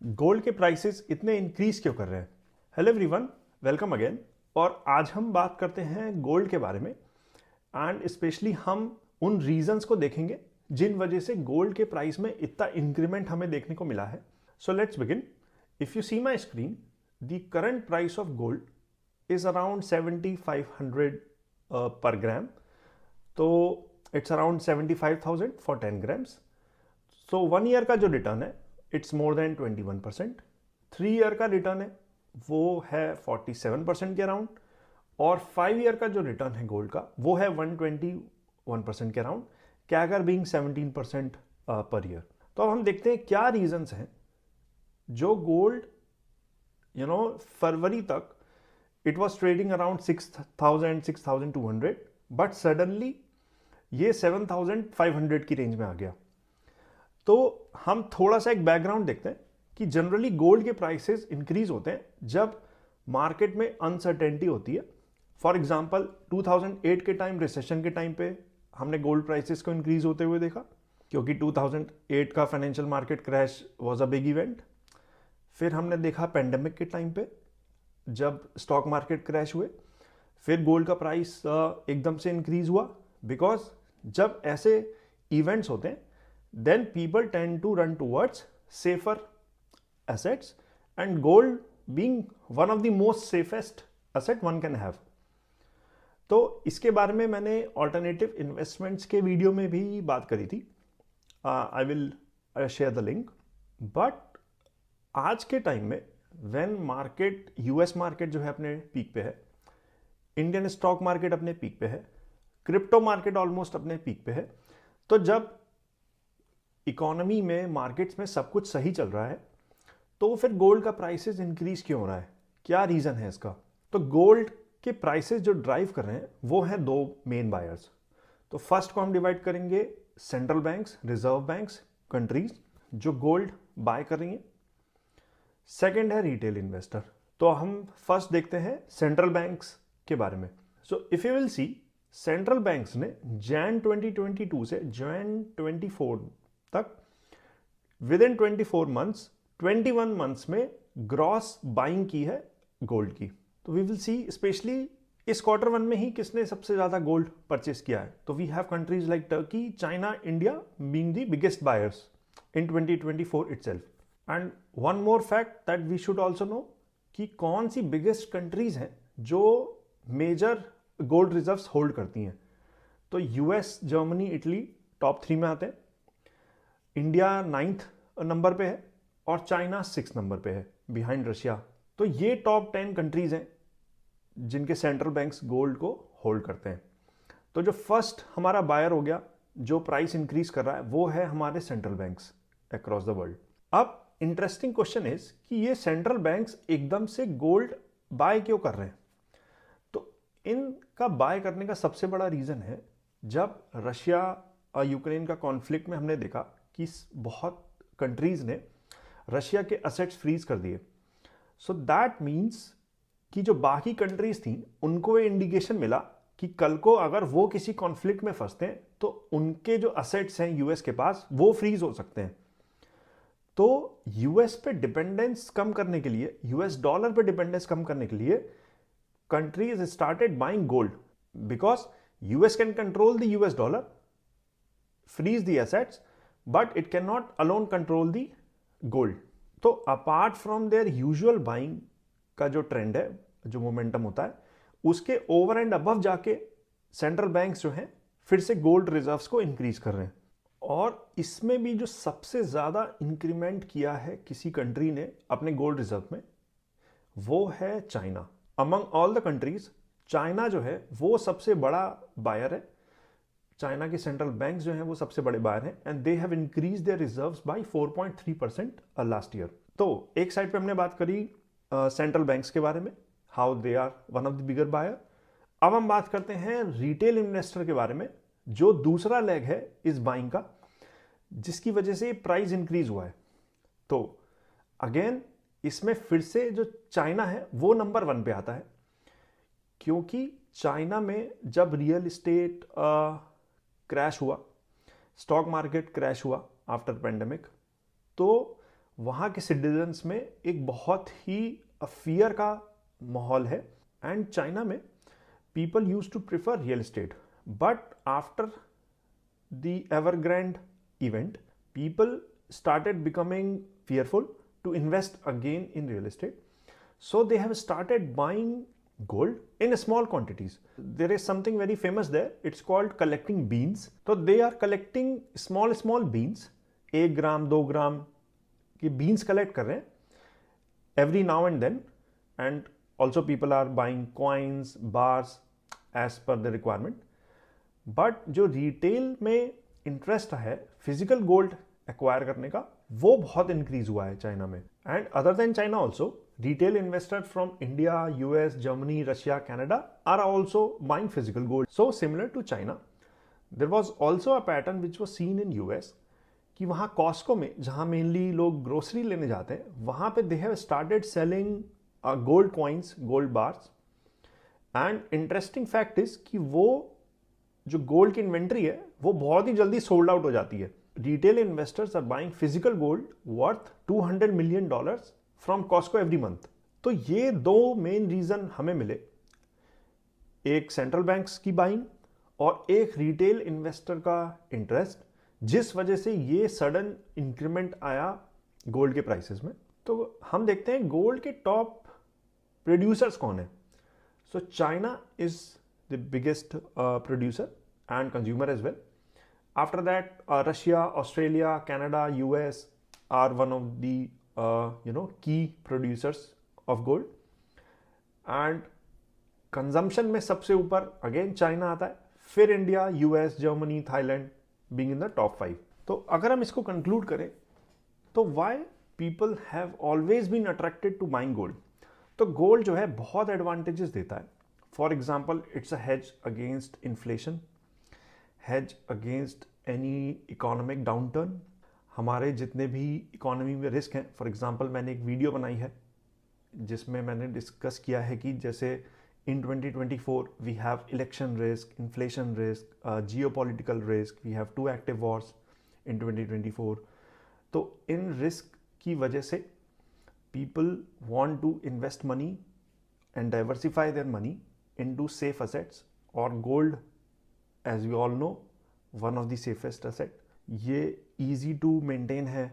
Gold के prices इतने increase क्यों कर रहे हैं। Hello everyone, welcome again. और आज हम बात करते हैं गोल्ड के बारे में एंड स्पेशली हम उन रीजंस को देखेंगे जिन वजह से गोल्ड के प्राइस में इतना इंक्रीमेंट हमें देखने को मिला है। So let's begin. If you see my screen, the current price of gold is around 7500 per gram. तो it's around 75,000 for 10 grams. So 1 year का जो रिटर्न है इट्स मोर देन 21%। 3 ईयर का रिटर्न है वो है 47% के अराउंड। और 5 ईयर का जो रिटर्न है गोल्ड का वो है 121% के around, CAGR being 17% per year. तो अब हम देखते हैं क्या रीजंस हैं जो गोल्ड फरवरी तक it was trading around 6,000 6,200, but suddenly ये 7,500 की रेंज में आ गया। तो हम थोड़ा सा एक बैकग्राउंड देखते हैं कि जनरली गोल्ड के प्राइसेस इंक्रीज होते हैं जब मार्केट में अनसर्टेनिटी होती है। फॉर एग्जांपल 2008 के टाइम, रिसेशन के टाइम पे हमने गोल्ड प्राइसेस को इंक्रीज होते हुए देखा, क्योंकि 2008 का financial market crash was a big event. फिर हमने देखा पेंडेमिक के टाइम पे जब स्टॉक मार्केट क्रैश हुए, फिर गोल्ड का प्राइस एकदम से इंक्रीज हुआ। बिकॉज जब ऐसे इवेंट्स होते हैं then people tend to run towards safer assets, and gold being one of the most safest asset one can have. तो इसके बारे में मैंने ऑल्टरनेटिव इन्वेस्टमेंट्स के वीडियो में भी बात करी थी। I will share the link. But आज के टाइम में व्हेन मार्केट, यूएस मार्केट जो है अपने पीक पे है, इंडियन स्टॉक मार्केट अपने पीक पे है, क्रिप्टो मार्केट ऑलमोस्ट अपने पीक पे है, तो जब इकोनॉमी में, मार्केट्स में सब कुछ सही चल रहा है, तो फिर गोल्ड का प्राइसेस इंक्रीज क्यों हो रहा है? क्या रीजन है इसका? तो गोल्ड के प्राइसेस जो ड्राइव कर रहे हैं वो हैं दो मेन बायर्स। तो फर्स्ट को हम डिवाइड करेंगे central banks, reserve banks, countries जो गोल्ड बाय कर रही हैं। सेकेंड है रिटेल इन्वेस्टर। तो हम फर्स्ट देखते हैं सेंट्रल बैंक्स के बारे में। So if you will see, central banks ने जैन 2022 से जैन 24 तक विद इन 24 मंथ्स 21 मंथ्स में ग्रॉस बाइंग की है गोल्ड की। तो वी विल सी स्पेशली इस क्वार्टर वन में ही किसने सबसे ज्यादा गोल्ड परचेस किया है। तो we have countries like Turkey, China, India being the biggest buyers in 2024 itself. And one more fact that we should also know कि कौन सी बिगेस्ट कंट्रीज हैं जो मेजर गोल्ड रिजर्व्स होल्ड करती हैं। तो यूएस, जर्मनी, इटली टॉप 3 में आते हैं, इंडिया 9th नंबर पे है और चाइना 6th नंबर पे है बिहाइंड रशिया। तो ये टॉप 10 कंट्रीज हैं जिनके सेंट्रल बैंक्स गोल्ड को होल्ड करते हैं। तो जो फर्स्ट हमारा बायर हो गया जो प्राइस इंक्रीज कर रहा है वो है हमारे central banks across the world. अब इंटरेस्टिंग क्वेश्चन इज कि ये सेंट्रल बैंक्स एकदम से गोल्ड बाय क्यों कर रहे हैं? तो इनका बाय करने का सबसे बड़ा रीजन है, जब रशिया और यूक्रेन का कॉन्फ्लिक्ट में हमने देखा कि बहुत कंट्रीज ने रशिया के असेट्स फ्रीज कर दिए। सो दैट मीन्स कि जो बाकी कंट्रीज थी उनको ये इंडिकेशन मिला कि कल को अगर वो किसी कॉन्फ्लिक्ट में फंसते हैं तो उनके जो असेट्स हैं यूएस के पास वो फ्रीज हो सकते हैं। तो यूएस पे डिपेंडेंस कम करने के लिए, यूएस डॉलर पे डिपेंडेंस कम करने के लिए countries started buying gold, because US can control the US dollar, freeze the assets, but it cannot alone control the gold. तो apart from their usual buying का जो ट्रेंड है, जो मोमेंटम होता है, उसके ओवर एंड अबव जाके central banks जो हैं फिर से गोल्ड रिजर्व्स को इंक्रीज कर रहे हैं। और इसमें भी जो सबसे ज्यादा इंक्रीमेंट किया है किसी कंट्री ने अपने गोल्ड रिजर्व में वो है China. Among all the countries China जो है वो सबसे बड़ा बायर है। चाइना के सेंट्रल बैंक्स जो हैं वो सबसे बड़े बायर हैं and they have increase their reserves by 4.3% last year. तो एक साइड पे हमने बात करी सेंट्रल बैंक्स के बारे में, how they are one of the bigger buyer. अब हम बात करते हैं रिटेल इन्वेस्टर के बारे में, जो दूसरा लेग है इस बाइंग का, जिसकी वजह से प्राइस इंक्रीज हुआ है। तो अगेन इसमें फिर से जो चाइना है वो नंबर 1 पे आता है, क्योंकि चाइना में जब रियल एस्टेट क्रैश हुआ, स्टॉक मार्केट क्रैश हुआ आफ्टर पेंडेमिक, तो वहाँ के सिटीजन्स में एक बहुत ही फियर का माहौल है। एंड चाइना में people used to prefer real estate, but after the Evergrande event, people started becoming fearful to invest again in real estate. So they have started buying gold in small quantities. There is something very famous there. It's called collecting beans. So they are collecting small beans, 1 gram 2 gram के beans collect कर रहे हैं every now and then, and also people are buying coins, bars as per the requirement. But जो retail में interest है physical gold acquire करने का, वो बहुत इंक्रीज हुआ है चाइना में। And other than China also retail investor from India, US, Germany, Russia, Canada are also buying physical gold. So similar to China, there was also a pattern which was seen in US कि वहाँ Costco में, जहाँ mainly लोग grocery लेने जाते हैं, वहाँ पे they have started selling gold coins, gold bars. And interesting fact is कि वो जो गोल्ड की इन्वेंट्री है वो बहुत ही जल्दी सोल्ड आउट हो जाती है। Retail investors are buying physical gold worth $200 million from Costco every month. तो ये दो मेन रीजन हमें मिले, एक सेंट्रल बैंक्स की बाइंग और एक रिटेल इन्वेस्टर का इंटरेस्ट, जिस वजह से ये सडन इंक्रीमेंट आया गोल्ड के प्राइसेस में। तो हम देखते हैं गोल्ड के टॉप प्रोड्यूसर्स कौन है। So China is the biggest producer and consumer as well. After that, Russia, Australia, Canada, US are one of the key producers of gold. And consumption में सबसे ऊपर again China आता है, फिर India, US, Germany, Thailand being in the top 5. तो अगर हम इसको conclude करें तो why people have always been attracted to buying gold? तो गोल्ड जो है बहुत एडवांटेजेस देता है। For example, it's a hedge against inflation, hedge against any economic downturn. हमारे जितने भी इकोनॉमी में रिस्क हैं, फॉर एग्जांपल मैंने एक वीडियो बनाई है जिसमें मैंने डिस्कस किया है कि जैसे in 2024 we have election risk, inflation risk, geopolitical risk, we have 2 active wars in 2024। तो इन रिस्क की वजह से people want to invest money and diversify their money into safe assets, और gold as we all know one of the safest asset। ये easy to maintain है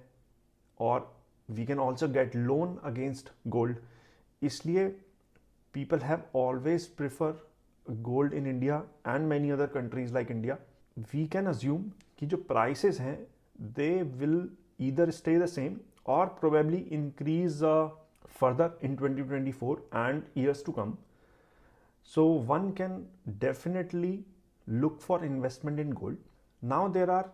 और we can also get loan against gold, इसलिए people have always prefer gold in India and many other countries like India। We can assume कि जो prices हैं they will either stay the same or probably increase further in 2024 and years to come। So one can definitely look for investment in gold। Now there are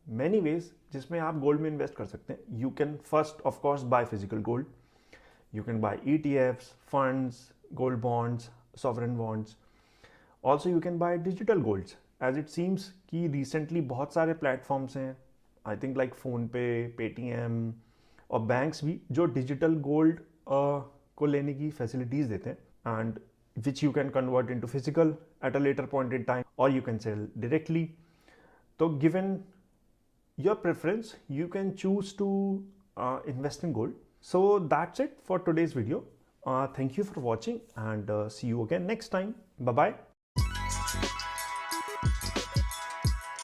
many ways जिसमें आप gold में invest कर सकते हैं। You can first of course buy physical gold, you can buy ETFs, funds, gold bonds, sovereign bonds, also you can buy digital golds। as it seems कि recently बहुत सारे platforms हैं, I think like PhonePe, Paytm और banks भी, जो digital gold को लेने की facilities देते हैं, and which you can convert into physical at a later point in time, or you can sell directly। So given your preference, you can choose to invest in gold। So that's it for today's video। Thank you for watching and see you again next time। Bye bye।